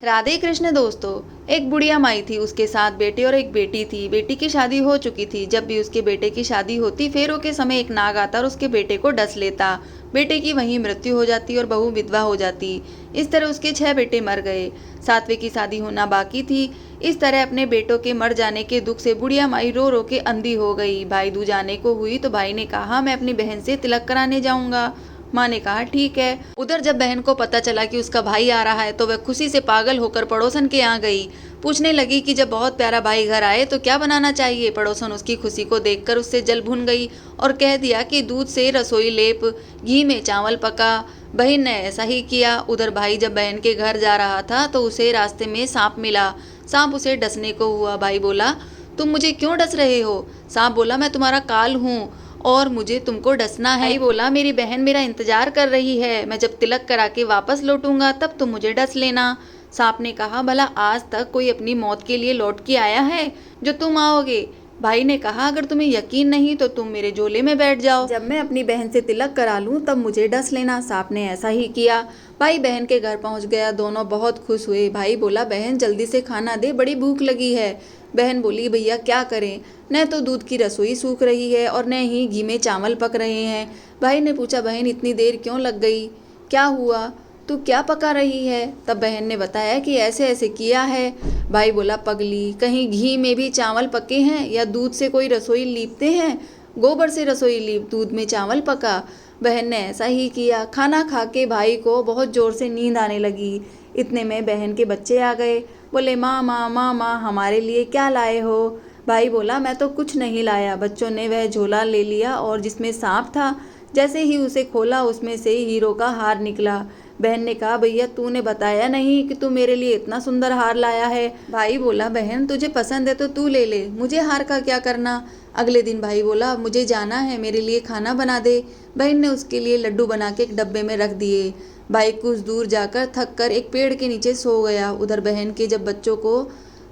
राधे कृष्ण दोस्तों। एक बुढ़िया माई थी, उसके साथ बेटे और एक बेटी थी। बेटी की शादी हो चुकी थी। जब भी उसके बेटे की शादी होती, फेरों के समय एक नाग आता और उसके बेटे को डस लेता। बेटे की वहीं मृत्यु हो जाती और बहू विधवा हो जाती। इस तरह उसके 6 बेटे मर गए। 7वें की शादी होना बाकी थी। इस तरह अपने बेटों के मर जाने के दुख से बुढ़िया माई रो रो के अंधी हो गई। भाई दूज आने को हुई तो भाई ने कहा, मैं अपनी बहन से तिलक कराने जाऊंगा। माँ ने कहा ठीक है। उधर जब बहन को पता चला कि उसका भाई आ रहा है तो वह खुशी से पागल होकर पड़ोसन के यहाँ गई। पूछने लगी कि जब बहुत प्यारा भाई घर आए तो क्या बनाना चाहिए। पड़ोसन उसकी खुशी को देखकर उससे जल भुन गई और कह दिया कि दूध से रसोई लेप, घी में चावल पका। बहन ने ऐसा ही किया। उधर भाई जब बहन के घर जा रहा था तो उसे रास्ते में सांप मिला। सांप उसे डसने को हुआ। भाई बोला, तुम मुझे क्यों डस रहे हो। सांप बोला, मैं तुम्हारा काल हूँ और मुझे तुमको डसना है। भाई बोला, मेरी बहन मेरा इंतजार कर रही है, मैं जब तिलक करा के वापस लौटूंगा तब तुम मुझे डस लेना। सांप ने कहा, भला आज तक कोई अपनी मौत के लिए लौट के आया है जो तुम आओगे। भाई ने कहा, अगर तुम्हें यकीन नहीं तो तुम मेरे झोले में बैठ जाओ, जब मैं अपनी बहन से तिलक करा लूं तब मुझे डस लेना। सांप ने ऐसा ही किया। भाई बहन के घर पहुंच गया। दोनों बहुत खुश हुए। भाई बोला, बहन जल्दी से खाना दे, बड़ी भूख लगी है। बहन बोली, भैया क्या करें, न तो दूध की रसोई सूख रही है और न ही घी में चावल पक रहे हैं। भाई ने पूछा, बहन इतनी देर क्यों लग गई, क्या हुआ, तू क्या पका रही है। तब बहन ने बताया कि ऐसे ऐसे किया है। भाई बोला, पगली, कहीं घी में भी चावल पके हैं या दूध से कोई रसोई लीपते हैं। गोबर से रसोई लीप, दूध में चावल पका। बहन ने ऐसा ही किया। खाना खा के भाई को बहुत जोर से नींद आने लगी। इतने में बहन के बच्चे आ गए। बोले, माँ माँ माँ माँ, हमारे लिए क्या लाए हो। भाई बोला, मैं तो कुछ नहीं लाया। बच्चों ने वह झोला ले लिया और जिसमें सांप था, जैसे ही उसे खोला उसमें से हीरो का हार निकला। बहन ने कहा, भैया तूने बताया नहीं कि तू मेरे लिए इतना सुंदर हार लाया है। भाई बोला, बहन तुझे पसंद है तो तू ले ले, मुझे हार का क्या करना। अगले दिन भाई बोला, मुझे जाना है, मेरे लिए खाना बना दे। बहन ने उसके लिए लड्डू बना के एक डब्बे में रख दिए। भाई कुछ दूर जाकर थक कर एक पेड़ के नीचे सो गया। उधर बहन के जब बच्चों को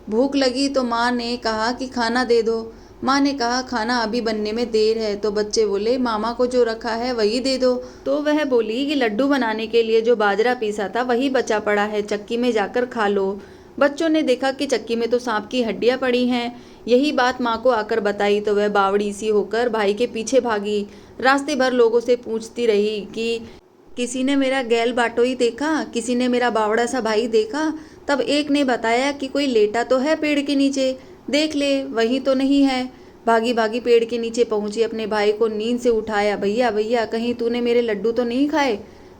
भूख लगी तो माँ ने कहा कि खाना दे दो। माँ ने कहा, खाना अभी बनने में देर है। तो बच्चे बोले, मामा को जो रखा है वही दे दो। तो वह बोली कि लड्डू बनाने के लिए जो बाजरा पीसा था वही बचा पड़ा है, चक्की में जाकर खा लो। बच्चों ने देखा कि चक्की में तो सांप की हड्डियां पड़ी हैं। यही बात माँ को आकर बताई तो वह बावड़ी सी होकर भाई के पीछे भागी। रास्ते भर लोगों से पूछती रही कि किसी ने मेरा गैल बाटोई देखा, किसी ने मेरा बावड़ा सा भाई देखा। तब एक ने बताया कि कोई लेटा तो है पेड़ के नीचे, देख ले, वही तो नहीं है। भागी भागी पेड़ के नीचे पहुंची, अपने भाई को नींद से उठाया। भैया भैया, कहीं तूने मेरे लड्डू तो नहीं खाए।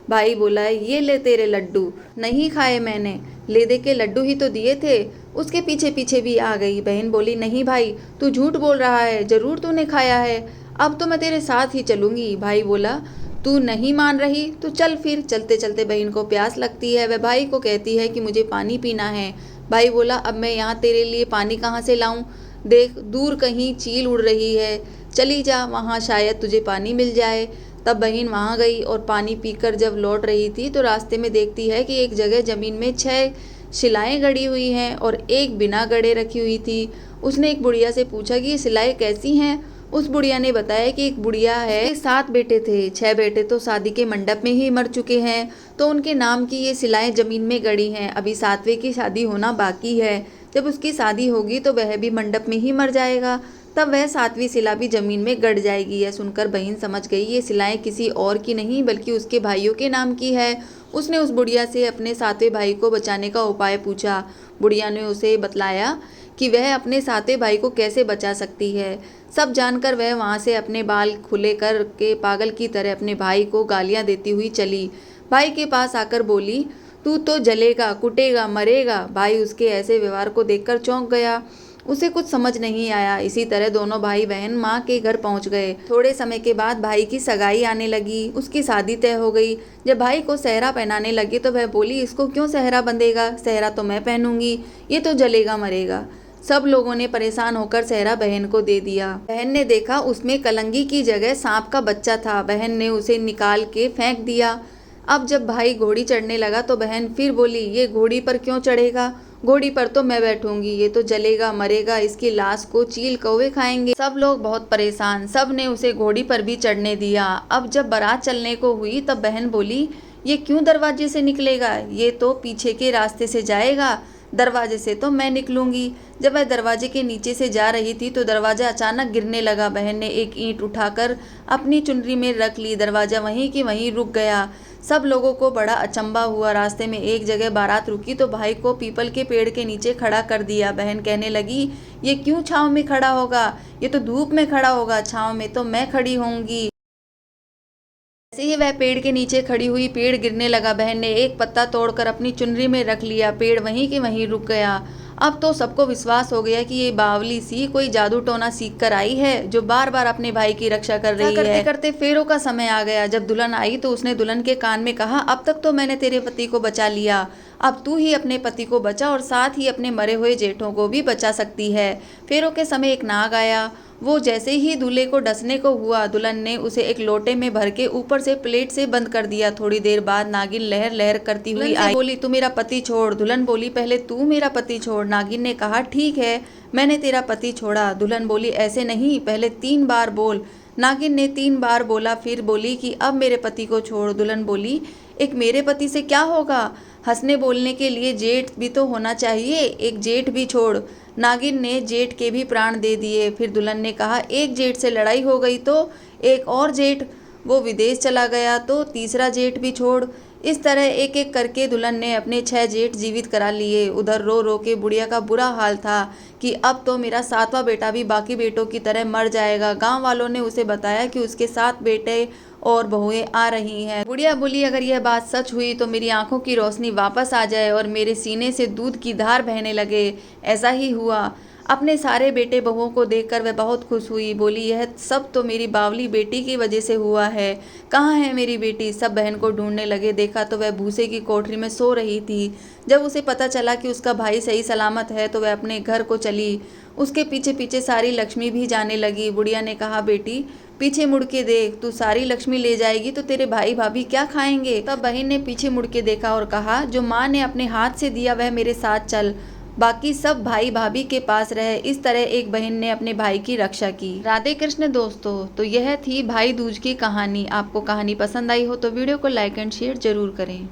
भाई बोला, ये ले तेरे लड्डू। नहीं खाए मैंने, ले दे के लड्डू ही तो दिए थे। उसके पीछे पीछे भी आ गई। बहन बोली, नहीं भाई, तू झूठ बोल रहा है, जरूर तूने खाया है, अब तो मैं तेरे साथ ही चलूंगी। भाई बोला, तू नहीं मान रही तो चल फिर। चलते चलते बहन को प्यास लगती है। वह भाई को कहती है कि मुझे पानी पीना है। भाई बोला, अब मैं यहाँ तेरे लिए पानी कहाँ से लाऊं, देख दूर कहीं चील उड़ रही है, चली जा, वहाँ शायद तुझे पानी मिल जाए। तब बहन वहाँ गई और पानी पीकर जब लौट रही थी तो रास्ते में देखती है कि एक जगह जमीन में 6 शिलाएं गड़ी हुई हैं और एक बिना गड़े रखी हुई थी। उसने एक बुढ़िया से पूछा कि ये सिलाएं कैसी हैं। उस बुढ़िया ने बताया कि एक बुढ़िया है, 7 बेटे थे, 6 बेटे तो शादी के मंडप में ही मर चुके हैं, तो उनके नाम की ये सिलाएं जमीन में गड़ी हैं। अभी 7वें की शादी होना बाकी है। जब उसकी शादी होगी तो वह भी मंडप में ही मर जाएगा, तब वह 7वीं सिला भी जमीन में गड़ जाएगी। यह सुनकर बहन समझ गई ये सिलाएं किसी और की नहीं बल्कि उसके भाइयों के नाम की है। उसने उस बुढ़िया से अपने 7वें भाई को बचाने का उपाय पूछा। बुढ़िया ने उसे बतलाया कि वह अपने 7वें भाई को कैसे बचा सकती है। सब जानकर वह वहाँ से अपने बाल खुले कर के पागल की तरह अपने भाई को गालियाँ देती हुई चली। भाई के पास आकर बोली, तू तो जलेगा, कुटेगा, मरेगा। भाई उसके ऐसे व्यवहार को देखकर चौंक गया। उसे कुछ समझ नहीं आया। इसी तरह दोनों भाई बहन माँ के घर पहुँच गए। थोड़े समय के बाद भाई की सगाई आने लगी। उसकी शादी तय हो गई। जब भाई को सेहरा पहनाने लगी तो वह बोली, इसको क्यों सेहरा बंधेगा, सेहरा तो मैं पहनूंगी, ये तो जलेगा मरेगा। सब लोगों ने परेशान होकर सेहरा बहन को दे दिया। बहन ने देखा उसमें कलंगी की जगह सांप का बच्चा था। बहन ने उसे निकाल के फेंक दिया। अब जब भाई घोड़ी चढ़ने लगा तो बहन फिर बोली, ये घोड़ी पर क्यों चढ़ेगा, घोड़ी पर तो मैं बैठूंगी, ये तो जलेगा मरेगा, इसकी लाश को चील कौवे खाएंगे। सब लोग बहुत परेशान, सब ने उसे घोड़ी पर भी चढ़ने दिया। अब जब बारात चलने को हुई तब बहन बोली ये क्यों दरवाजे से निकलेगा, ये तो पीछे के रास्ते से जाएगा, दरवाजे से तो मैं निकलूंगी। जब वह दरवाजे के नीचे से जा रही थी तो दरवाजा अचानक गिरने लगा। बहन ने एक ईंट उठाकर अपनी चुनरी में रख ली। दरवाजा वहीं की वहीं रुक गया। सब लोगों को बड़ा अचंभा हुआ। रास्ते में एक जगह बारात रुकी तो भाई को पीपल के पेड़ के नीचे खड़ा कर दिया। बहन कहने लगी, ये क्यों छांव में खड़ा होगा, ये तो धूप में खड़ा होगा, छांव में तो मैं खड़ी होंगी। जैसे ही वह पेड़ के नीचे खड़ी हुई, पेड़ गिरने लगा। बहन ने एक पत्ता तोड़कर अपनी चुनरी में रख लिया। पेड़ वहीं के वहीं रुक गया। अब तो सबको विश्वास हो गया कि ये बावली सी कोई जादू टोना सीख कर आई है, जो बार बार अपने भाई की रक्षा कर रही है। करते करते फेरों का समय आ गया। जब दुल्हन आई तो उसने दुल्हन के कान में कहा, अब तक तो मैंने तेरे पति को बचा लिया, अब तू ही अपने पति को बचा और साथ ही अपने मरे हुए जेठों को भी बचा सकती है। फेरों के समय एक नाग आया। वो जैसे ही दूल्हे को डसने को हुआ, दुल्हन ने उसे एक लोटे में भर के ऊपर से प्लेट से बंद कर दिया। थोड़ी देर बाद नागिन लहर लहर करती हुई आई, बोली, तू मेरा पति छोड़। दुल्हन बोली, पहले तू मेरा पति छोड़। नागिन ने कहा, ठीक है, मैंने तेरा पति छोड़ा। दुल्हन बोली, ऐसे नहीं, पहले 3 बार बोल। नागिन ने 3 बार बोला, फिर बोली कि अब मेरे पति को छोड़। दुल्हन बोली, एक मेरे पति से क्या होगा, हंसने बोलने के लिए जेठ भी तो होना चाहिए, एक जेठ भी छोड़। नागिन ने जेठ के भी प्राण दे दिए। फिर दुल्हन ने कहा, एक जेठ से लड़ाई हो गई तो एक और जेठ, वो विदेश चला गया तो तीसरा जेठ भी छोड़। इस तरह एक एक करके दुल्हन ने अपने 6 जेठ जीवित करा लिए। उधर रो रो के बुढ़िया का बुरा हाल था कि अब तो मेरा 7वां बेटा भी बाकी बेटों की तरह मर जाएगा। गांव वालों ने उसे बताया कि उसके 7 बेटे और बहुएं आ रही हैं। बुढ़िया बोली, अगर यह बात सच हुई तो मेरी आंखों की रोशनी वापस आ जाए और मेरे सीने से दूध की धार बहने लगे। ऐसा ही हुआ। अपने सारे बेटे बहुओं को देखकर वह बहुत खुश हुई। बोली, यह सब तो मेरी बावली बेटी की वजह से हुआ है। कहाँ है मेरी बेटी? सब बहन को ढूंढने लगे। देखा तो वह भूसे की कोठरी में सो रही थी। जब उसे पता चला कि उसका भाई सही सलामत है तो वह अपने घर को चली। उसके पीछे पीछे सारी लक्ष्मी भी जाने लगी। बुढ़िया ने कहा, बेटी पीछे मुड़ के देख, तू सारी लक्ष्मी ले जाएगी तो तेरे भाई भाभी क्या खाएंगे? तब बहन ने पीछे मुड़ के देखा और कहा, जो माँ ने अपने हाथ से दिया वह मेरे साथ चल, बाकी सब भाई भाभी के पास रहे। इस तरह एक बहन ने अपने भाई की रक्षा की। राधे कृष्ण दोस्तों, तो यह थी भाई दूज की कहानी। आपको कहानी पसंद आई हो तो वीडियो को लाइक एंड शेयर जरूर करें।